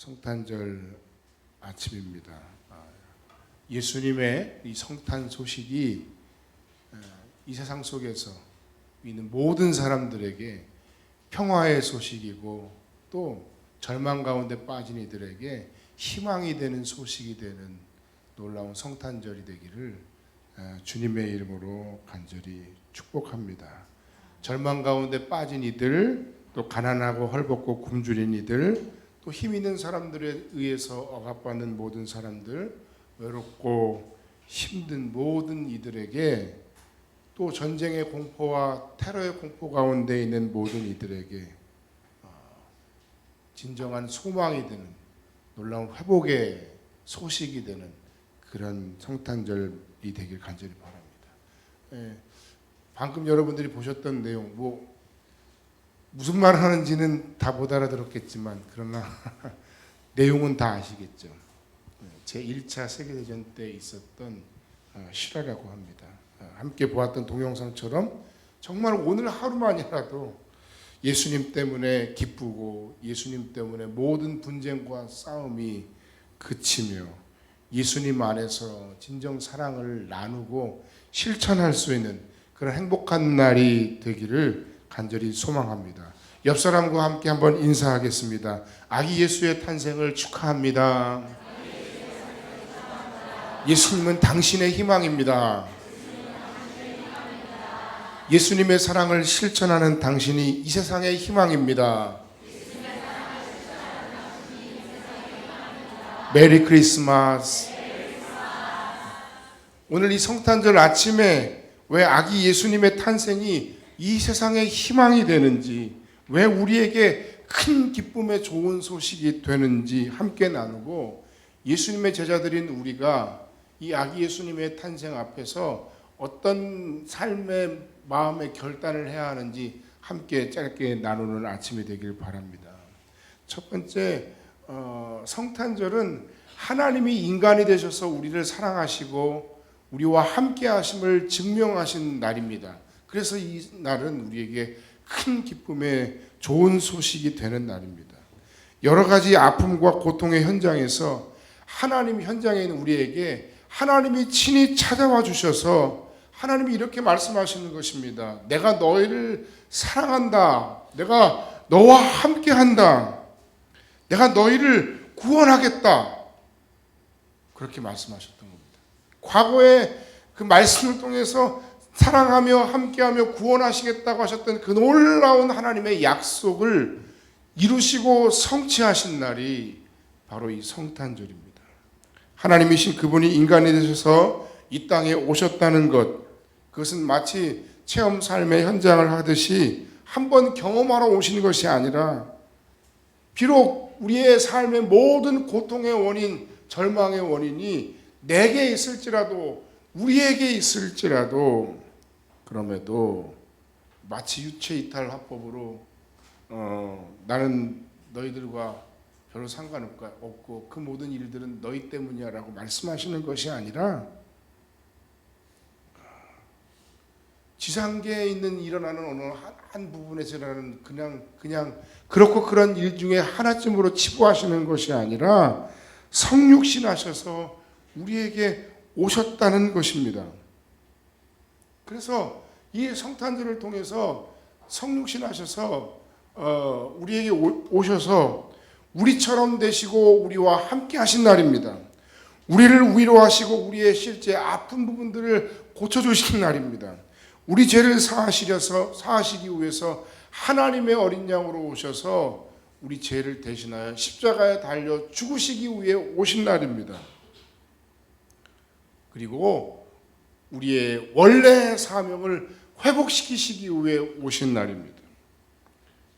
성탄절 아침입니다. 예수님의 이 성탄 소식이 이 세상 속에서 있는 모든 사람들에게 평화의 소식이고 또 절망 가운데 빠진 이들에게 희망이 되는 소식이 되는 놀라운 성탄절이 되기를 주님의 이름으로 간절히 축복합니다. 절망 가운데 빠진 이들, 또 가난하고 헐벗고 굶주린 이들, 또 힘 있는 사람들에 의해서 억압받는 모든 사람들, 외롭고 힘든 모든 이들에게, 또 전쟁의 공포와 테러의 공포 가운데 있는 모든 이들에게 진정한 소망이 되는 놀라운 회복의 소식이 되는 그런 성탄절이 되길 간절히 바랍니다. 방금 여러분들이 보셨던 내용, 무슨 말 하는지는 다 못 알아들었겠지만 그러나 내용은 다 아시겠죠. 제1차 세계대전 때 있었던 실화라고 합니다. 함께 보았던 동영상처럼 정말 오늘 하루만이라도 예수님 때문에 기쁘고 예수님 때문에 모든 분쟁과 싸움이 그치며 예수님 안에서 진정 사랑을 나누고 실천할 수 있는 그런 행복한 날이 되기를 간절히 소망합니다. 옆 사람과 함께 한번 인사하겠습니다. 아기 예수의 탄생을 축하합니다. 예수님은 당신의 희망입니다. 예수님의 사랑을 실천하는 당신이 이 세상의 희망입니다. 메리 크리스마스. 오늘 이 성탄절 아침에 왜 아기 예수님의 탄생이 이 세상의 희망이 되는지, 왜 우리에게 큰 기쁨의 좋은 소식이 되는지 함께 나누고, 예수님의 제자들인 우리가 이 아기 예수님의 탄생 앞에서 어떤 삶의 마음의 결단을 해야 하는지 함께 짧게 나누는 아침이 되길 바랍니다. 첫 번째, 성탄절은 하나님이 인간이 되셔서 우리를 사랑하시고 우리와 함께 하심을 증명하신 날입니다. 그래서 이 날은 우리에게 큰 기쁨의 좋은 소식이 되는 날입니다. 여러 가지 아픔과 고통의 현장에서 하나님 현장에 있는 우리에게 하나님이 친히 찾아와 주셔서 하나님이 이렇게 말씀하시는 것입니다. 내가 너희를 사랑한다. 내가 너와 함께한다. 내가 너희를 구원하겠다. 그렇게 말씀하셨던 겁니다. 과거에 그 말씀을 통해서 사랑하며 함께하며 구원하시겠다고 하셨던 그 놀라운 하나님의 약속을 이루시고 성취하신 날이 바로 이 성탄절입니다. 하나님이신 그분이 인간이 되셔서 이 땅에 오셨다는 것, 그것은 마치 체험 삶의 현장을 하듯이 한번 경험하러 오신 것이 아니라, 비록 우리의 삶의 모든 고통의 원인, 절망의 원인이 내게 있을지라도, 우리에게 있을지라도, 그럼에도 마치 유체이탈 화법으로 나는 너희들과 별로 상관없고 그 모든 일들은 너희 때문이야 라고 말씀하시는 것이 아니라, 지상계에 있는 일어나는 어느 한 부분에서 일어나는 그냥 그렇고 그런 일 중에 하나쯤으로 치부하시는 것이 아니라 성육신하셔서 우리에게 오셨다는 것입니다. 그래서 이 성탄절을 통해서 성육신하셔서 우리에게 오셔서 우리처럼 되시고 우리와 함께 하신 날입니다. 우리를 위로하시고 우리의 실제 아픈 부분들을 고쳐주신 날입니다. 우리 죄를 사하시기 위해서 하나님의 어린 양으로 오셔서 우리 죄를 대신하여 십자가에 달려 죽으시기 위해 오신 날입니다. 그리고 우리의 원래 사명을 회복시키시기 위해 오신 날입니다.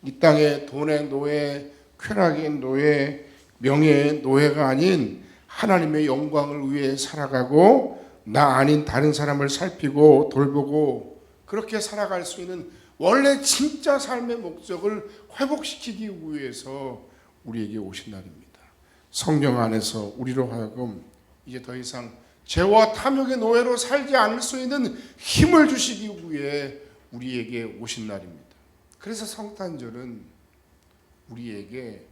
이 땅에 돈의 노예, 쾌락의 노예, 명예의 노예가 아닌 하나님의 영광을 위해 살아가고 나 아닌 다른 사람을 살피고 돌보고 그렇게 살아갈 수 있는 원래 진짜 삶의 목적을 회복시키기 위해서 우리에게 오신 날입니다. 성령 안에서 우리로 하여금 이제 더 이상 죄와 탐욕의 노예로 살지 않을 수 있는 힘을 주시기 위해 우리에게 오신 날입니다. 그래서 성탄절은 우리에게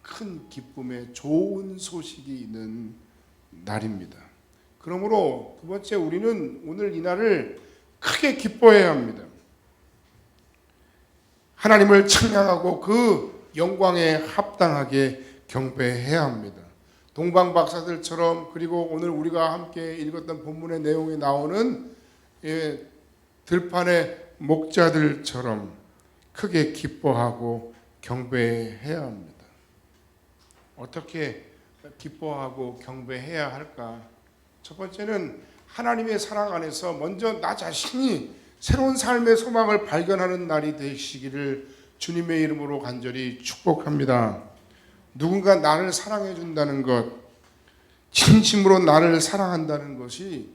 큰 기쁨의 좋은 소식이 있는 날입니다. 그러므로 두 번째, 우리는 오늘 이 날을 크게 기뻐해야 합니다. 하나님을 찬양하고 그 영광에 합당하게 경배해야 합니다. 동방 박사들처럼, 그리고 오늘 우리가 함께 읽었던 본문의 내용에 나오는 들판의 목자들처럼 크게 기뻐하고 경배해야 합니다. 어떻게 기뻐하고 경배해야 할까? 첫 번째는 하나님의 사랑 안에서 먼저 나 자신이 새로운 삶의 소망을 발견하는 날이 되시기를 주님의 이름으로 간절히 축복합니다. 누군가 나를 사랑해 준다는 것, 진심으로 나를 사랑한다는 것이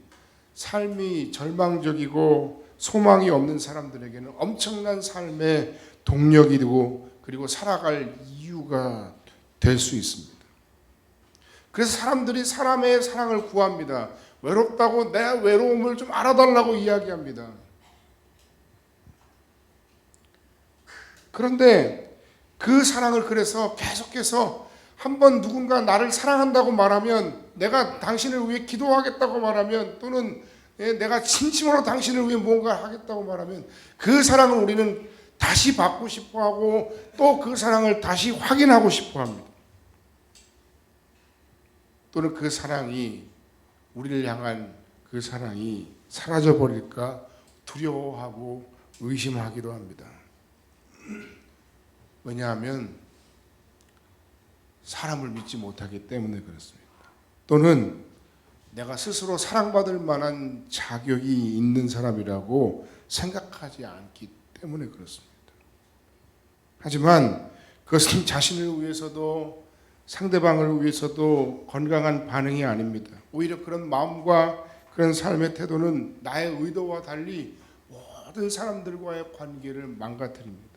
삶이 절망적이고 소망이 없는 사람들에게는 엄청난 삶의 동력이 되고, 그리고 살아갈 이유가 될 수 있습니다. 그래서 사람들이 사람의 사랑을 구합니다. 외롭다고 내 외로움을 좀 알아달라고 이야기합니다. 그런데 그 사랑을, 그래서 계속해서 한번 누군가 나를 사랑한다고 말하면, 내가 당신을 위해 기도하겠다고 말하면, 또는 내가 진심으로 당신을 위해 뭔가 하겠다고 말하면 그 사랑을 우리는 다시 받고 싶어하고 또 그 사랑을 다시 확인하고 싶어합니다. 또는 그 사랑이, 우리를 향한 그 사랑이 사라져버릴까 두려워하고 의심하기도 합니다. 왜냐하면 사람을 믿지 못하기 때문에 그렇습니다. 또는 내가 스스로 사랑받을 만한 자격이 있는 사람이라고 생각하지 않기 때문에 그렇습니다. 하지만 그것은 자신을 위해서도 상대방을 위해서도 건강한 반응이 아닙니다. 오히려 그런 마음과 그런 삶의 태도는 나의 의도와 달리 모든 사람들과의 관계를 망가뜨립니다.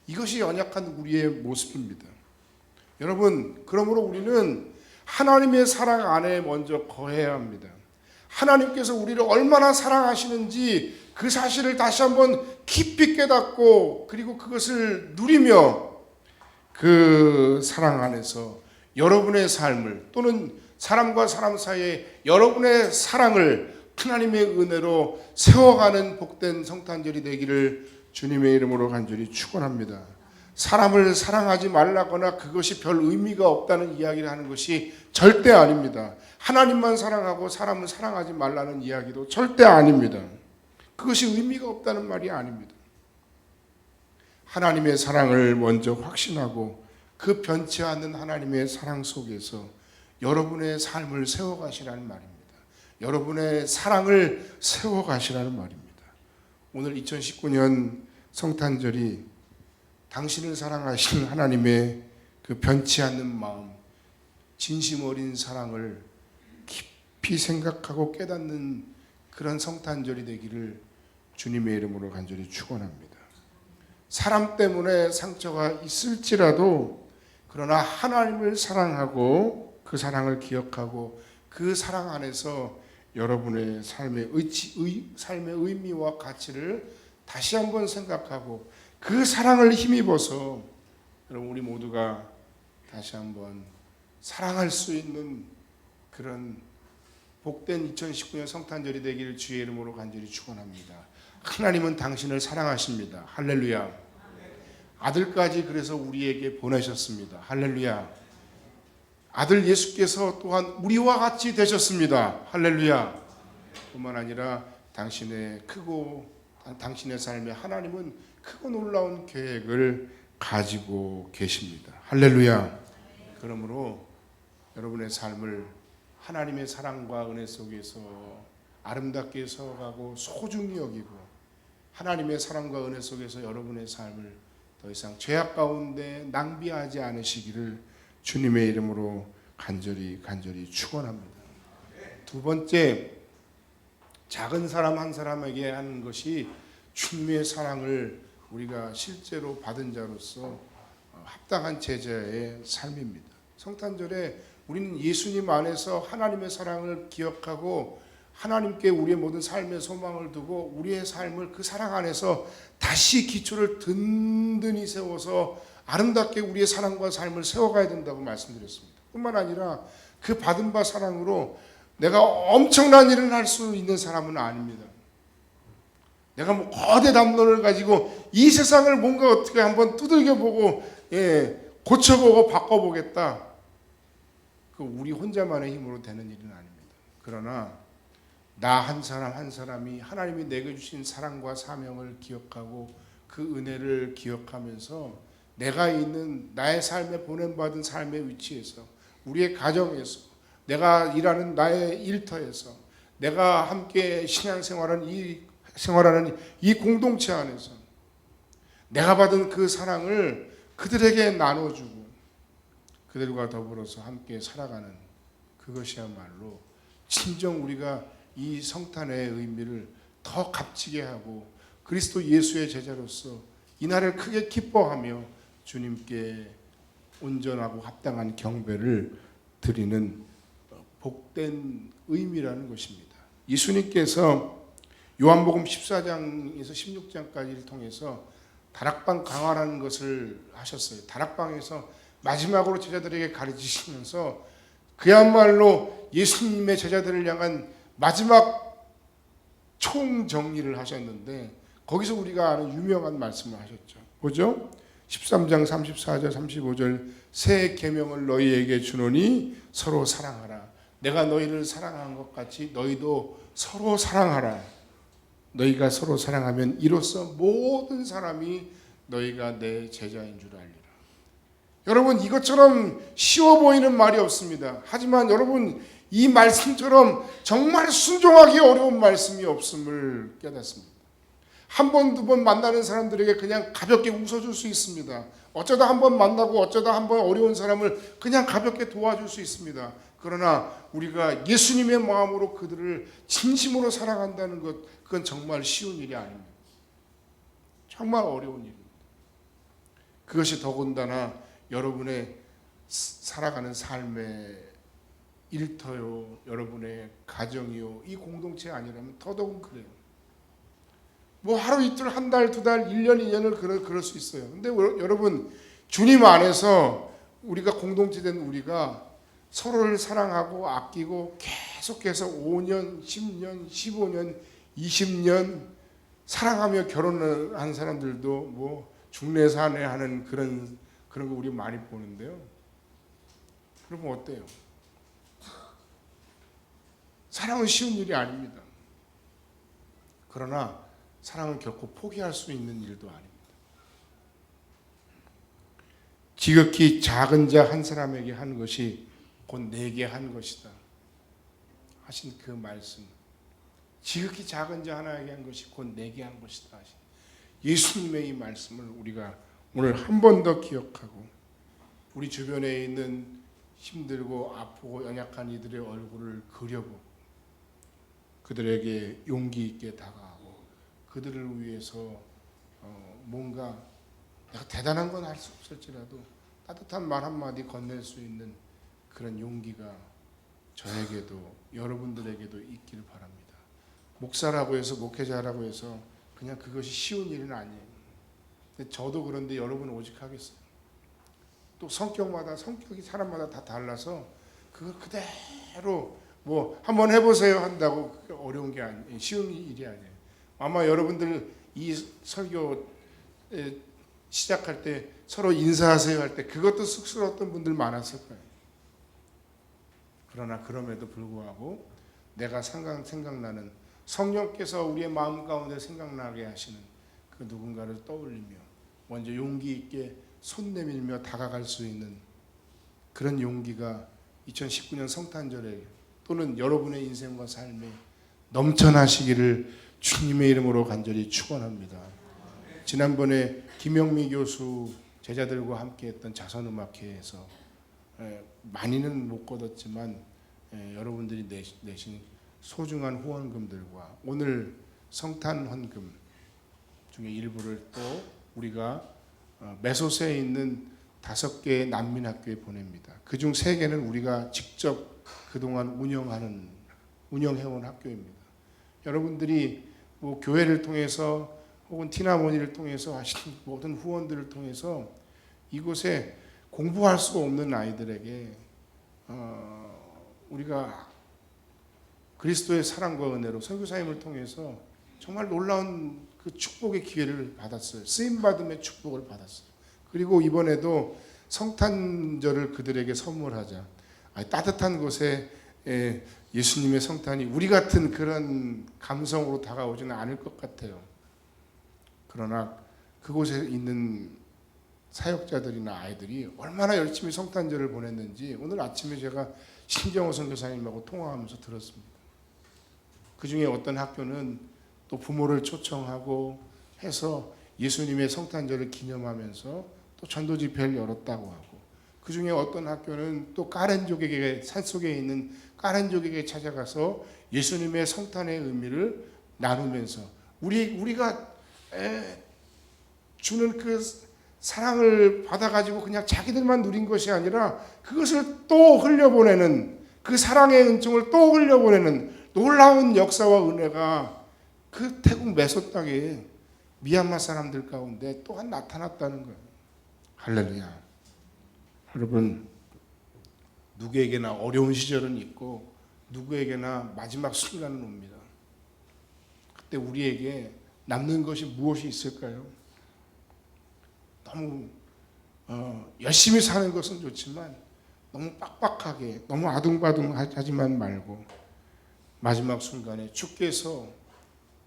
이것이 연약한 우리의 모습입니다. 여러분, 그러므로 우리는 하나님의 사랑 안에 먼저 거해야 합니다. 하나님께서 우리를 얼마나 사랑하시는지 그 사실을 다시 한번 깊이 깨닫고, 그리고 그것을 누리며 그 사랑 안에서 여러분의 삶을, 또는 사람과 사람 사이에 여러분의 사랑을 하나님의 은혜로 세워가는 복된 성탄절이 되기를 주님의 이름으로 간절히 축원합니다. 사람을 사랑하지 말라거나 그것이 별 의미가 없다는 이야기를 하는 것이 절대 아닙니다. 하나님만 사랑하고 사람을 사랑하지 말라는 이야기도 절대 아닙니다. 그것이 의미가 없다는 말이 아닙니다. 하나님의 사랑을 먼저 확신하고 그 변치 않는 하나님의 사랑 속에서 여러분의 삶을 세워가시라는 말입니다. 여러분의 사랑을 세워가시라는 말입니다. 오늘 2019년 성탄절이 당신을 사랑하시는 하나님의 그 변치 않는 마음, 진심 어린 사랑을 깊이 생각하고 깨닫는 그런 성탄절이 되기를 주님의 이름으로 간절히 축원합니다. 사람 때문에 상처가 있을지라도, 그러나 하나님을 사랑하고 그 사랑을 기억하고 그 사랑 안에서 여러분의 삶의 의미와 가치를 다시 한번 생각하고 그 사랑을 힘입어서 여러분, 우리 모두가 다시 한번 사랑할 수 있는 그런 복된 2019년 성탄절이 되기를 주의 이름으로 간절히 축원합니다. 하나님은 당신을 사랑하십니다. 할렐루야. 아들까지 그래서 우리에게 보내셨습니다. 할렐루야. 아들 예수께서 또한 우리와 같이 되셨습니다. 할렐루야. 뿐만 아니라 당신의 삶에 하나님은 크고 놀라운 계획을 가지고 계십니다. 할렐루야. 그러므로 여러분의 삶을 하나님의 사랑과 은혜 속에서 아름답게 세워가고 소중히 여기고, 하나님의 사랑과 은혜 속에서 여러분의 삶을 더 이상 죄악 가운데 낭비하지 않으시기를 주님의 이름으로 간절히 축원합니다. 두 번째, 작은 사람 한 사람에게 하는 것이 주님의 사랑을 우리가 실제로 받은 자로서 합당한 제자의 삶입니다. 성탄절에 우리는 예수님 안에서 하나님의 사랑을 기억하고 하나님께 우리의 모든 삶의 소망을 두고 우리의 삶을 그 사랑 안에서 다시 기초를 든든히 세워서 아름답게 우리의 사랑과 삶을 세워가야 된다고 말씀드렸습니다. 뿐만 아니라 그 받은 바 사랑으로 내가 엄청난 일을 할 수 있는 사람은 아닙니다. 내가 뭐 거대 담론을 가지고 이 세상을 뭔가 어떻게 한번 두들겨보고 고쳐보고 바꿔보겠다. 그 우리 혼자만의 힘으로 되는 일은 아닙니다. 그러나 나 한 사람 한 사람이 하나님이 내게 주신 사랑과 사명을 기억하고 그 은혜를 기억하면서 내가 있는 나의 삶에 보냄받은 삶의 위치에서 우리의 가정에서 내가 일하는 나의 일터에서 내가 함께 신앙생활하는 이 공동체 안에서 내가 받은 그 사랑을 그들에게 나눠주고 그들과 더불어서 함께 살아가는 그것이야말로 진정 우리가 이 성탄의 의미를 더 값지게 하고 그리스도 예수의 제자로서 이날을 크게 기뻐하며 주님께 온전하고 합당한 경배를 드리는 복된 의미라는 것입니다. 예수님께서 요한복음 14장에서 16장까지를 통해서 다락방 강화라는 것을 하셨어요. 다락방에서 마지막으로 제자들에게 가르치시면서 그야말로 예수님의 제자들을 향한 마지막 총정리를 하셨는데 거기서 우리가 아는 유명한 말씀을 하셨죠. 뭐죠? 13장 34절 35절 새 계명을 너희에게 주노니 서로 사랑하라. 내가 너희를 사랑한 것 같이 너희도 서로 사랑하라. 너희가 서로 사랑하면 이로써 모든 사람이 너희가 내 제자인 줄 알리라. 여러분 이것처럼 쉬워 보이는 말이 없습니다. 하지만 여러분 이 말씀처럼 정말 순종하기 어려운 말씀이 없음을 깨닫습니다. 한 번, 두 번 만나는 사람들에게 그냥 가볍게 웃어줄 수 있습니다. 어쩌다 한 번 만나고 어쩌다 한 번 어려운 사람을 그냥 가볍게 도와줄 수 있습니다. 그러나 우리가 예수님의 마음으로 그들을 진심으로 사랑한다는 것, 그건 정말 쉬운 일이 아닙니다. 정말 어려운 일입니다. 그것이 더군다나 여러분의 살아가는 삶의 일터요, 여러분의 가정이요, 이 공동체 아니라면 더더욱 그래요. 뭐 하루 이틀 한 달 두 달 1년 2년을 그럴 수 있어요. 근데 여러분 주님 안에서 우리가 공동체 된 우리가 서로를 사랑하고 아끼고 계속해서 5년, 10년, 15년, 20년 사랑하며 결혼을 한 사람들도 뭐 중내사내 하는 그런 거 우리 많이 보는데요. 그러면 어때요? 사랑은 쉬운 일이 아닙니다. 그러나 사랑은 결코 포기할 수 있는 일도 아닙니다. 지극히 작은 자 한 사람에게 한 것이 곧 내게 한 것이다 하신 그 말씀, 지극히 작은 자 하나에게 한 것이 곧 내게 한 것이다 하신 예수님의 이 말씀을 우리가 오늘 한 번 더 기억하고 우리 주변에 있는 힘들고 아프고 연약한 이들의 얼굴을 그려보고 그들에게 용기 있게 다가가고 그들을 위해서 뭔가 내가 대단한 건 할 수 없을지라도 따뜻한 말 한마디 건넬 수 있는 그런 용기가 저에게도 여러분들에게도 있기를 바랍니다. 목사라고 해서 목회자라고 해서 그냥 그것이 쉬운 일은 아니에요. 근데 저도 그런데 여러분은 오직 하겠어요. 또 성격이 사람마다 다 달라서 그걸 그대로 뭐 한번 해보세요 한다고 어려운 게 아니에요. 쉬운 일이 아니에요. 아마 여러분들 이 설교 시작할 때 서로 인사하세요 할 때 그것도 쑥스러웠던 분들 많았을 거예요. 그러나 그럼에도 불구하고 내가 생각나는 성령께서 우리의 마음 가운데 생각나게 하시는 그 누군가를 떠올리며 먼저 용기 있게 손 내밀며 다가갈 수 있는 그런 용기가 2019년 성탄절에 또는 여러분의 인생과 삶에 넘쳐나시기를 주님의 이름으로 간절히 축원합니다. 지난번에 김영미 교수 제자들과 함께했던 자선음악회에서 많이는 못 거뒀지만 여러분들이 내신 소중한 후원금들과 오늘 성탄 헌금 중에 일부를 또 우리가 메소스에 있는 5개의 난민학교에 보냅니다. 그중 3개는 우리가 직접 그동안 운영해온 학교입니다. 여러분들이 뭐 교회를 통해서 혹은 티나모니를 통해서 하신 모든 후원들을 통해서 이곳에 공부할 수 없는 아이들에게 우리가 그리스도의 사랑과 은혜로 선교사님을 통해서 정말 놀라운 그 축복의 기회를 받았어요. 쓰임받음의 축복을 받았어요. 그리고 이번에도 성탄절을 그들에게 선물하자. 따뜻한 곳에 예수님의 성탄이 우리 같은 그런 감성으로 다가오지는 않을 것 같아요. 그러나 그곳에 있는 사역자들이나 아이들이 얼마나 열심히 성탄절을 보냈는지 오늘 아침에 제가 신정호 선교사님하고 통화하면서 들었습니다. 그 중에 어떤 학교는 또 부모를 초청하고 해서 예수님의 성탄절을 기념하면서 또 전도 집회를 열었다고 하고, 그 중에 어떤 학교는 또 까렌족에게, 산속에 있는 까렌족에게 찾아가서 예수님의 성탄의 의미를 나누면서 우리가 주는 그 사랑을 받아가지고 그냥 자기들만 누린 것이 아니라 그것을 또 흘려보내는, 그 사랑의 은총을 또 흘려보내는 놀라운 역사와 은혜가 그 태국 메소 땅에 미얀마 사람들 가운데 또한 나타났다는 거예요. 할렐루야. 여러분, 누구에게나 어려운 시절은 있고 누구에게나 마지막 순간은 옵니다. 그때 우리에게 남는 것이 무엇이 있을까요? 너무 열심히 사는 것은 좋지만 너무 빡빡하게, 너무 아둥바둥하지만 말고 마지막 순간에 주께서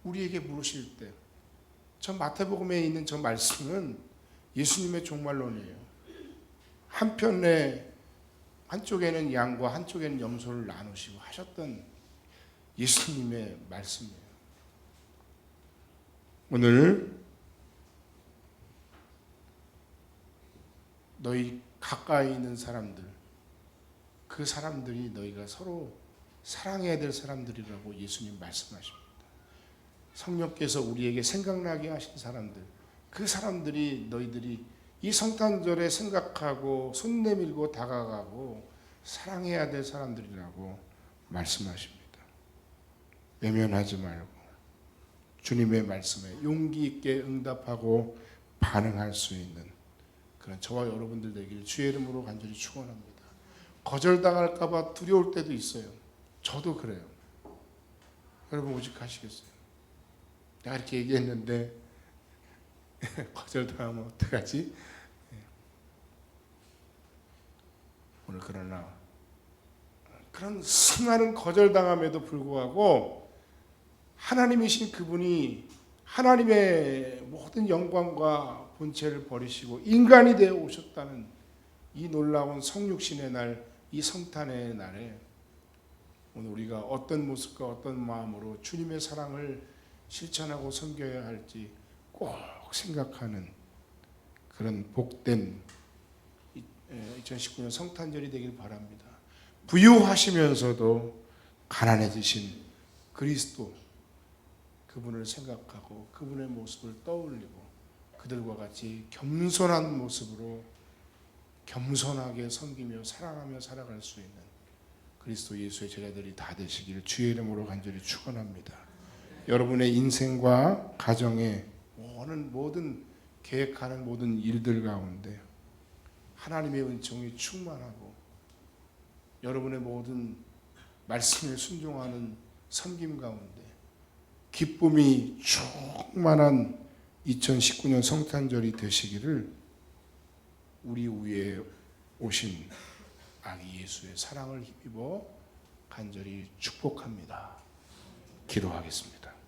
우리에게 물으실 때, 저 마태복음에 있는 저 말씀은 예수님의 종말론이에요. 한쪽에는 양과 한쪽에는 염소를 나누시고 하셨던 예수님의 말씀이에요. 오늘 너희 가까이 있는 사람들, 그 사람들이 너희가 서로 사랑해야 될 사람들이라고 예수님 말씀하십니다. 성령께서 우리에게 생각나게 하신 사람들, 그 사람들이 너희들이 이 성탄절에 생각하고 손 내밀고 다가가고 사랑해야 될 사람들이라고 말씀하십니다. 외면하지 말고 주님의 말씀에 용기 있게 응답하고 반응할 수 있는 그런 저와 여러분들 되기를 주의 이름으로 간절히 축원합니다. 거절당할까 봐 두려울 때도 있어요. 저도 그래요. 여러분 오직 하시겠어요? 내가 이렇게 얘기했는데 거절당하면 어떡하지? 오늘 그러나 그런 수많은 거절당함에도 불구하고 하나님이신 그분이 하나님의 모든 영광과 본체를 버리시고 인간이 되어 오셨다는 이 놀라운 성육신의 날, 이 성탄의 날에 오늘 우리가 어떤 모습과 어떤 마음으로 주님의 사랑을 실천하고 섬겨야 할지 꼭 생각하는 그런 복된 2019년 성탄절이 되길 바랍니다. 부유하시면서도 가난해지신 그리스도, 그분을 생각하고 그분의 모습을 떠올리고 그들과 같이 겸손한 모습으로 겸손하게 섬기며 사랑하며 살아갈 수 있는 그리스도 예수의 제자들이 다 되시기를 주의 이름으로 간절히 축원합니다. 여러분의 인생과 가정에 모든 계획하는 모든 일들 가운데 하나님의 은총이 충만하고 여러분의 모든 말씀에 순종하는 섬김 가운데 기쁨이 충만한 2019년 성탄절이 되시기를 우리 위에 오신 아기 예수의 사랑을 힘입어 간절히 축복합니다. 기도하겠습니다.